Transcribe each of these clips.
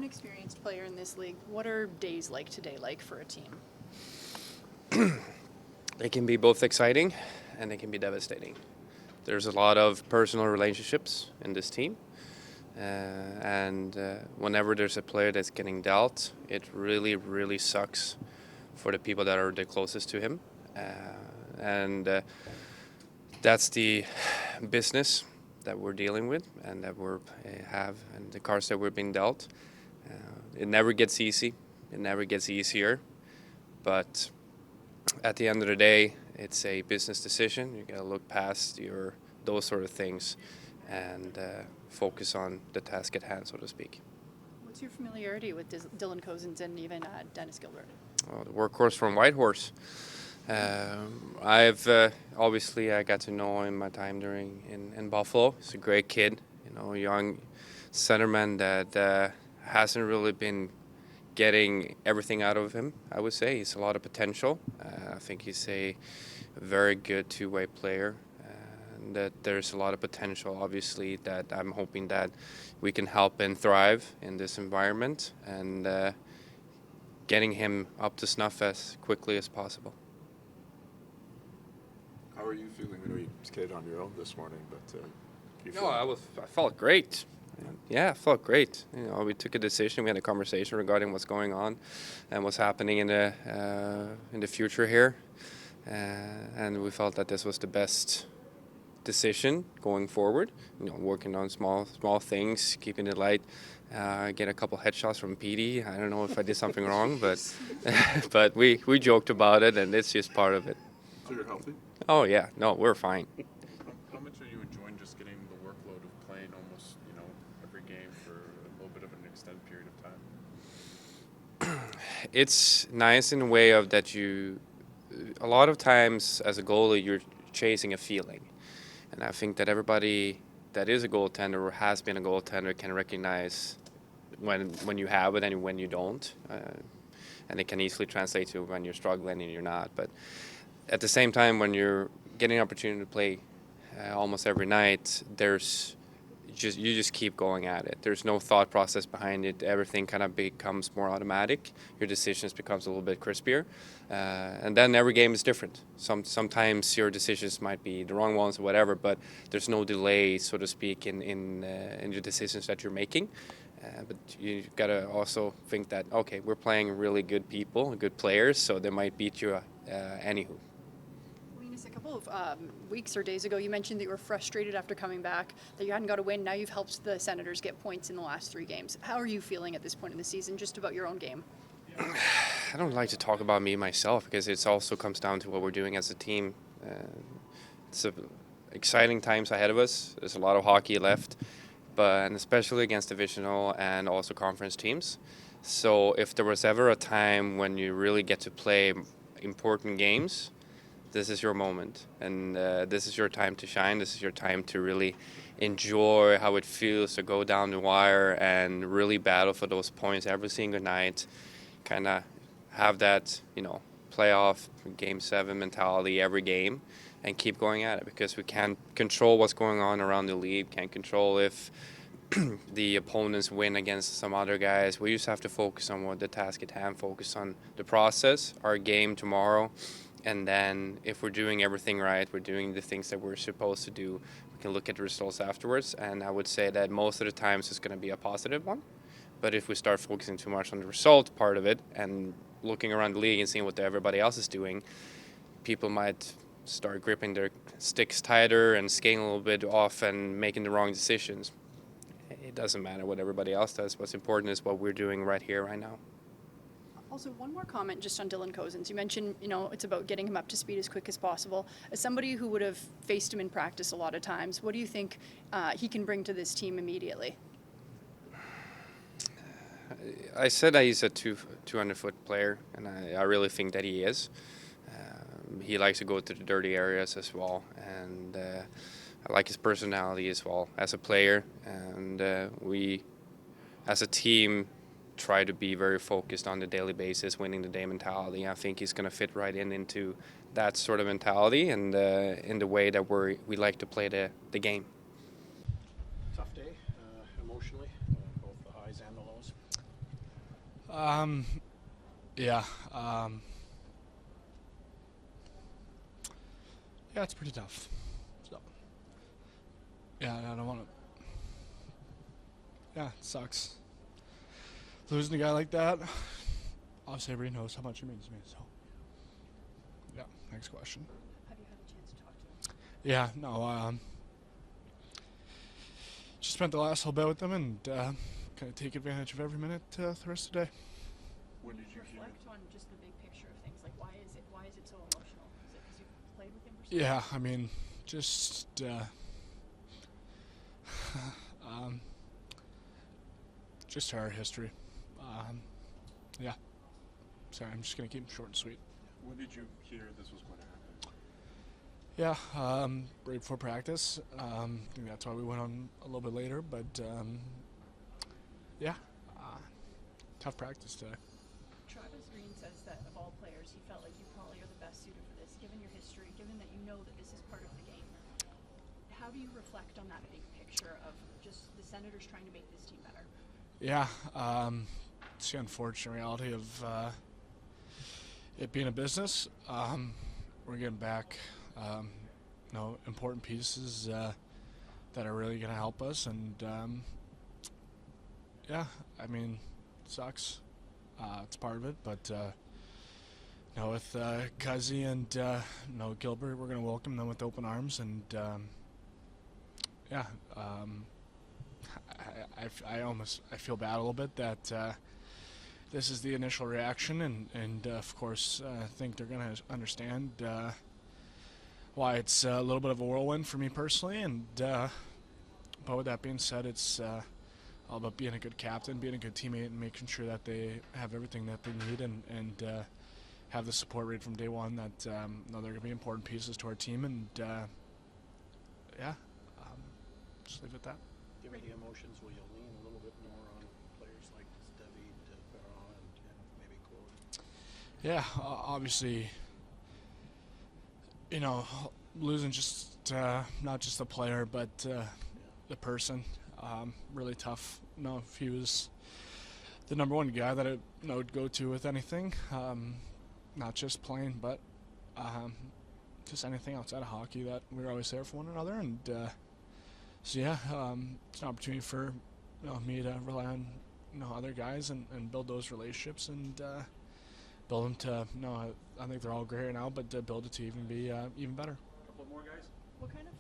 an experienced player in this league. What are days like today like for a team? They can be both exciting and they can be devastating. There's a lot of personal relationships in this team. And whenever there's a player that's getting dealt, it really, really sucks for the people that are the closest to him. And that's the business that we're dealing with and that we have and the cards that we're being dealt. It never gets easy. It never gets easier. But at the end of the day, it's a business decision. You got to look past those sort of things and focus on the task at hand, so to speak. What's your familiarity with Dylan Cozens and even Dennis Gilbert? The workhorse from Whitehorse. I've obviously I got to know him my time in Buffalo. He's a great kid, young centerman that hasn't really been getting everything out of him. I would say he's a lot of potential. I think he's a very good two-way player. And that there's a lot of potential, obviously, that I'm hoping that we can help and thrive in this environment and getting him up to snuff as quickly as possible. How are you feeling? I know you skated on your own this morning, but I felt great. Yeah, I felt great. We took a decision. We had a conversation regarding what's going on and what's happening in the future here, and we felt that this was the best decision going forward. Working on small things, keeping it light. Get a couple headshots from Petey. I don't know if I did something wrong, but but we joked about it, and it's just part of it. So you're healthy? Oh yeah, no, we're fine. How much are you enjoying just getting the workload of playing almost every game for a little bit of an extended period of time? It's nice in a way of that a lot of times as a goalie you're chasing a feeling. And I think that everybody that is a goaltender or has been a goaltender can recognize when you have it and when you don't. And it can easily translate to when you're struggling and you're not. But at the same time, when you're getting an opportunity to play almost every night, you just keep going at it. There's no thought process behind it. Everything kind of becomes more automatic. Your decisions becomes a little bit crispier. And then every game is different. Sometimes your decisions might be the wrong ones or whatever, but there's no delay, so to speak, in your decisions that you're making. But you got to also think that, okay, we're playing really good people, good players, so they might beat you anywho. A couple of weeks or days ago, you mentioned that you were frustrated after coming back, that you hadn't got a win. Now you've helped the Senators get points in the last 3 games. How are you feeling at this point in the season, just about your own game? I don't like to talk about me myself because it also comes down to what we're doing as a team. It's exciting times ahead of us. There's a lot of hockey left, and especially against divisional and also conference teams. So if there was ever a time when you really get to play important games, this is your moment, and this is your time to shine. This is your time to really enjoy how it feels to go down the wire and really battle for those points every single night. Kind of have that, playoff Game 7 mentality every game and keep going at it because we can't control what's going on around the league, can't control if the opponents win against some other guys. We just have to focus on what the task at hand, focus on the process, our game tomorrow. And then if we're doing everything right, we're doing the things that we're supposed to do, we can look at the results afterwards. And I would say that most of the times it's going to be a positive one. But if we start focusing too much on the result part of it and looking around the league and seeing what everybody else is doing, people might start gripping their sticks tighter and skating a little bit off and making the wrong decisions. It doesn't matter what everybody else does. What's important is what we're doing right here, right now. Also, one more comment just on Dylan Cozens. You mentioned, it's about getting him up to speed as quick as possible. As somebody who would have faced him in practice a lot of times, what do you think he can bring to this team immediately? I said that he's a 200-foot player, and I really think that he is. He likes to go to the dirty areas as well, and I like his personality as well as a player. And we, as a team, try to be very focused on the daily basis, winning the day mentality. I think he's going to fit right into that sort of mentality and in the way that we like to play the game. Tough day, emotionally, both the highs and the lows. Yeah. Yeah, it's pretty tough. So, yeah, I don't want to. Yeah, it sucks. Losing a guy like that, obviously everybody knows how much he means to me. So, yeah, next question. Have you had a chance to talk to him? Yeah, no, just spent the last little bit with them and kind of take advantage of every minute the rest of the day. When did you hear? Reflect on just the big picture of things. Like, why is it so emotional? Is it because you've played with him for so long? Yeah, I mean, just our history. Yeah. Sorry, I'm just gonna keep them short and sweet. When did you hear this was going to happen? Yeah, right before practice. I think that's why we went on a little bit later, but yeah, tough practice today. Travis Green says that of all players, he felt like you probably are the best suited for this, given your history, given that you know that this is part of the game. How do you reflect on that big picture of just the Senators trying to make this team better? Yeah, it's the unfortunate reality of it being a business. We're getting back, important pieces that are really going to help us, and yeah, I mean, it sucks. It's part of it, but with Cuzzy and Gilbert, we're going to welcome them with open arms, and yeah. I feel bad a little bit that this is the initial reaction, and of course I think they're going to understand why it's a little bit of a whirlwind for me personally, and but with that being said, it's all about being a good captain, being a good teammate, and making sure that they have everything that they need, and have the support right from day one that they're going to be important pieces to our team, and yeah, just leave it at that. Given the emotions, will you lean a little bit more on players like David, Perron, and maybe Claude? Yeah, obviously, losing just not just the player, but the person, really tough. If he was the number one guy that I would go to with anything, not just playing, but just anything outside of hockey, that we were always there for one another, and so yeah, it's an opportunity for me to rely on other guys and build those relationships and build them to I think they're all great right now, but to build it to even be even better. A couple more guys? What kind of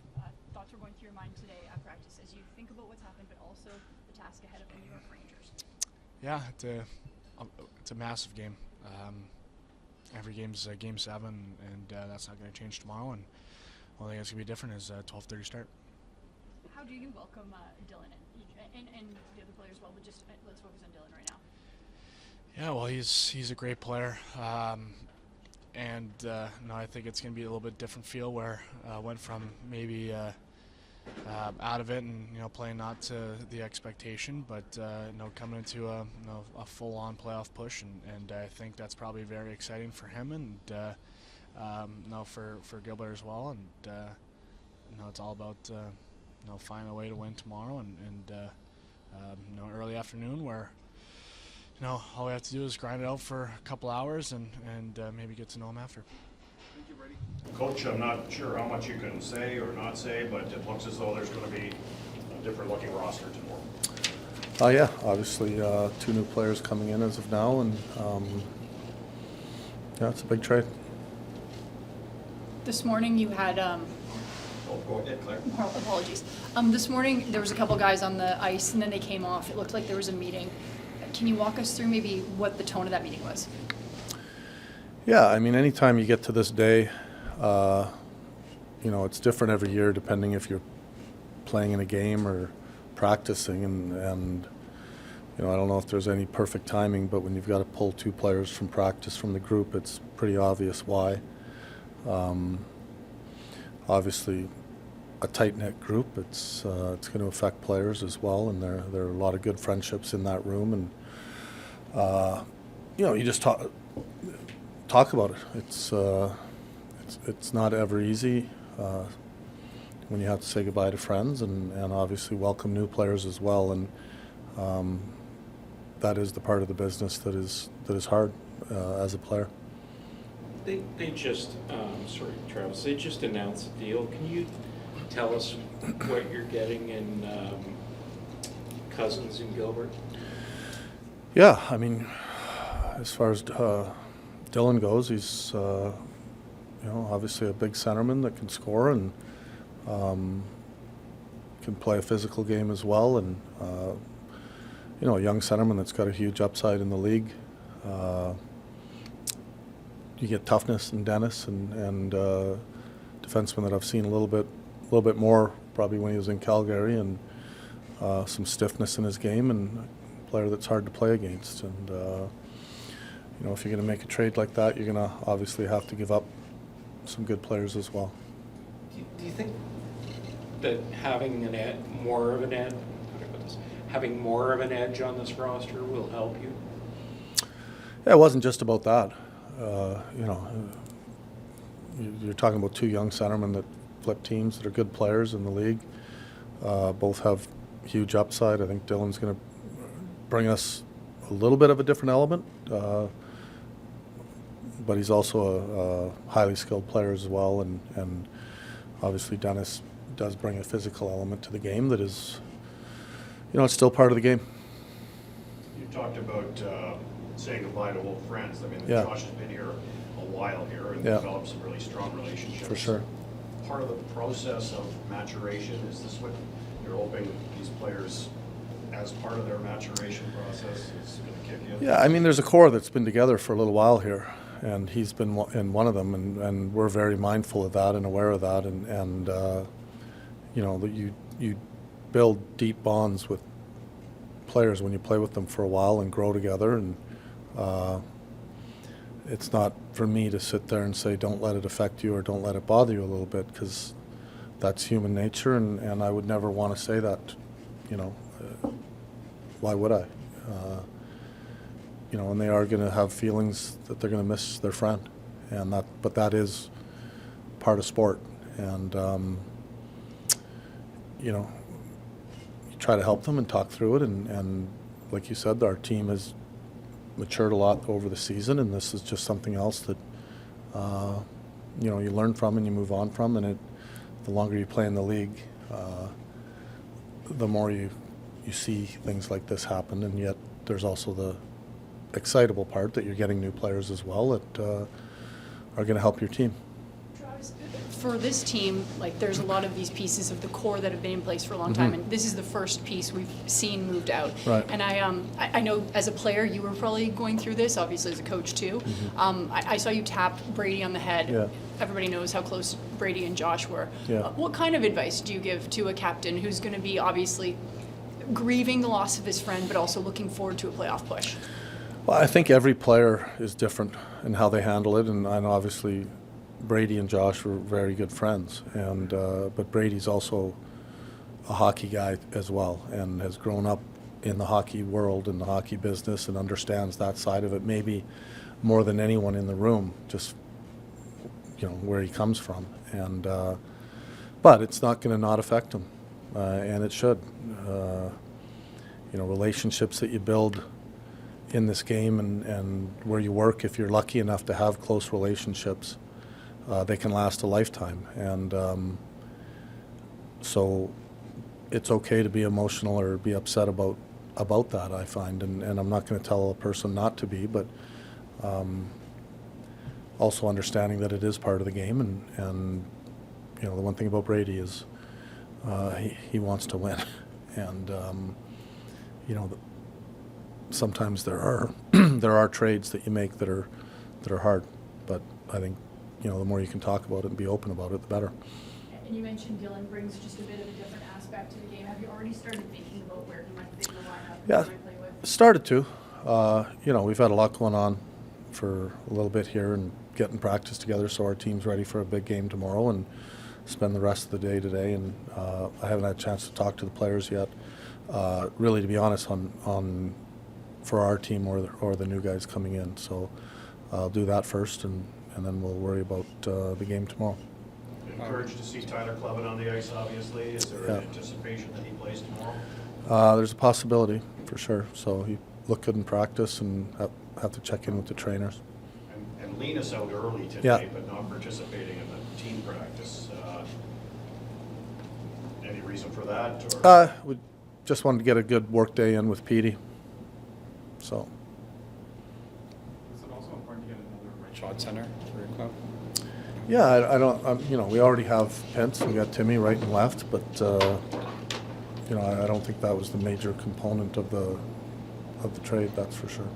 thoughts were going through your mind today at practice as you think about what's happened, but also the task ahead of the New York Rangers? Yeah, it's a massive game. Every game's Game 7, and that's not going to change tomorrow. And the only thing that's going to be different is 12:30 start. How do you welcome Dylan and the other players as well, but just let's focus on Dylan right now. Yeah, well, he's a great player, and I think it's going to be a little bit different feel where went from maybe out of it and playing not to the expectation, but coming into a full-on playoff push, and I think that's probably very exciting for him and for Gilbert as well, and it's all about finding a way to win tomorrow and early afternoon where all we have to do is grind it out for a couple hours and maybe get to know him after. Thank you, Brady. Coach, I'm not sure how much you can say or not say, but it looks as though there's going to be a different looking roster tomorrow. Yeah, obviously 2 new players coming in as of now, and yeah, it's a big trade. This morning you had Go ahead, Claire. apologies. This morning there was a couple guys on the ice and then they came off. It looked like there was a meeting. Can you walk us through maybe what the tone of that meeting was? Yeah, I mean, anytime you get to this day, it's different every year depending if you're playing in a game or practicing, and I don't know if there's any perfect timing, but when you've got to pull 2 players from practice from the group, it's pretty obvious why. Obviously, a tight-knit group, it's going to affect players as well, and there are a lot of good friendships in that room, and you just talk about it. It's not ever easy when you have to say goodbye to friends, and obviously welcome new players as well, and that is the part of the business that is hard as a player. They just, sorry, Travis, they just announced a deal. Can you tell us what you're getting in Cousins and Gilbert? Yeah, I mean, as far as Dylan goes, he's obviously a big centerman that can score and can play a physical game as well, and a young centerman that's got a huge upside in the league. You get toughness in Dennis and defenseman that I've seen a little bit more probably when he was in Calgary, and some stiffness in his game, and a player that's hard to play against. And if you're going to make a trade like that, you're going to obviously have to give up some good players as well. Do you think that having more of an edge on this roster will help you? Yeah, it wasn't just about that. You're talking about two young centermen that flip teams that are good players in the league. Both have huge upside. I think Dylan's going to bring us a little bit of a different element, but he's also a highly skilled player as well. And obviously Dennis does bring a physical element to the game that is, it's still part of the game. You talked about saying goodbye to old friends. I mean, Yeah. Josh has been here a while here and Yeah. developed some really strong relationships. For sure. Part of the process of maturation, is this what you're hoping these players, as part of their maturation process, is going to kick in? Yeah, I mean, there's a core that's been together for a little while here, and he's been in one of them, and we're very mindful of that and aware of that, and that you build deep bonds with players when you play with them for a while and grow together, and it's not for me to sit there and say don't let it affect you or don't let it bother you a little bit, because that's human nature, and I would never want to say that. Why would I? And they are going to have feelings that they're going to miss their friend, but that is part of sport, and you try to help them and talk through it, and like you said, our team has matured a lot over the season, and this is just something else that you learn from and you move on from, and the longer you play in the league, the more you see things like this happen, and yet there's also the excitable part that you're getting new players as well that are going to help your team. For this team, there's a lot of these pieces of the core that have been in place for a long time, and this is the first piece we've seen moved out. Right. And I know as a player you were probably going through this, obviously as a coach too. I saw you tap Brady on the head. Yeah. Everybody knows how close Brady and Josh were. Yeah. What kind of advice do you give to a captain who's going to be obviously grieving the loss of his friend, but also looking forward to a playoff push? Well, I think every player is different in how they handle it, and obviously Brady and Josh were very good friends, and but Brady's also a hockey guy as well, and has grown up in the hockey world and the hockey business, and understands that side of it maybe more than anyone in the room, just where he comes from, and but it's not going to not affect him, and it should. Relationships that you build in this game and where you work, if you're lucky enough to have close relationships, they can last a lifetime, and so it's okay to be emotional or be upset about that, I find, and I'm not going to tell a person not to be, but also understanding that it is part of the game, and the one thing about Brady is he wants to win, and sometimes there are trades that you make that are hard, but I think the more you can talk about it and be open about it, the better. And you mentioned Dylan brings just a bit of a different aspect to the game. Have you already started thinking about where he might fit in the lineup? Yeah, Who he might play with? started to. We've had a lot going on for a little bit here and getting practice together, so our team's ready for a big game tomorrow and spend the rest of the day today. And I haven't had a chance to talk to the players yet, really, to be honest, on for our team or the new guys coming in. So I'll do that first, and then we'll worry about the game tomorrow. Encouraged to see Tyler Clevin on the ice, obviously. Is there Yeah. an anticipation that he plays tomorrow? There's a possibility, for sure. So look good in practice and have to check in with the trainers. And Linus out early today, Yeah. but not participating in the team practice. Any reason for that? Or? We just wanted to get a good work day in with Petey. So, Is it also important to get another right shot center for your club? yeah, I don't, you know, we already have Pence. We got Timmy right and left, but, you know, I don't think that was the major component of the trade, that's for sure.